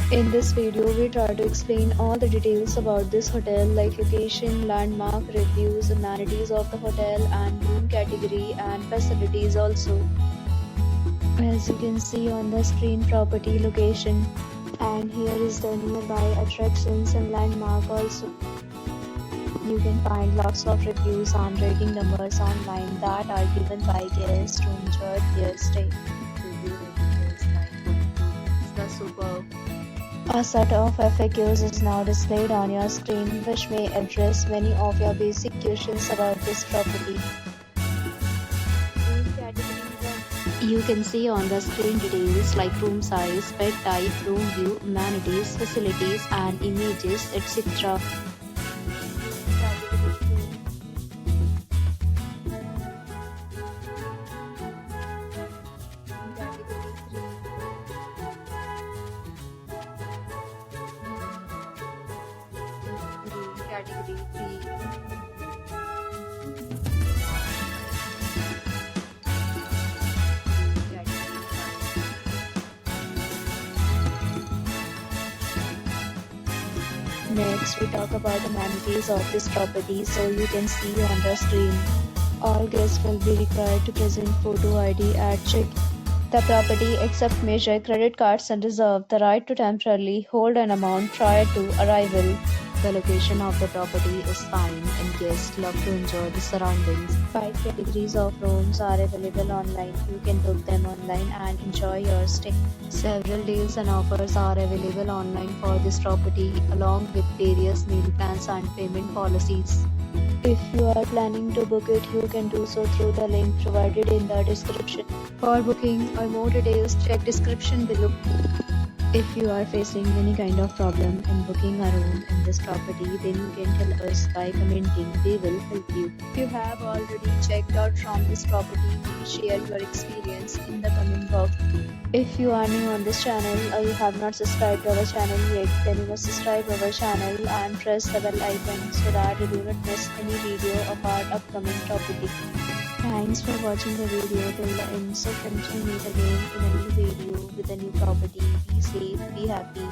In this video, we try to explain all the details about this hotel like location, landmark, reviews, amenities of the hotel and room category and facilities also. As you can see on the screen, property location, and here is the nearby attractions and landmark also. You can find lots of reviews and rating numbers online that are given by guests to enjoy their stay. A set of FAQs is now displayed on your screen, which may address many of your basic questions about this property. You can see on the screen details like room size, bed type, room view, amenities, facilities and images, etc. Category 3. Next, we talk about amenities of this property. So you can see on the screen, all guests will be required to present photo ID at check. The property accepts major credit cards and reserves the right to temporarily hold an amount prior to arrival. The location of the property is fine and guests love to enjoy the surroundings. 5 categories of rooms are available online. You can book them online and enjoy your stay. Several deals and offers are available online for this property along with various meal plans and payment policies. If you are planning to book it, you can do so through the link provided in the description. For booking or more details, check description below. If you are facing any kind of problem in booking a room in this property, then you can tell us by commenting. We will help you. If you have already checked out from this property, please share your experience in the comment box. If you are new on this channel or you have not subscribed to our channel yet, then you must subscribe our channel and press the bell icon so that you do not miss any video of our upcoming property. Thanks for watching the video till the end. So friends, we meet again in a new video with a new property. Be safe, be happy.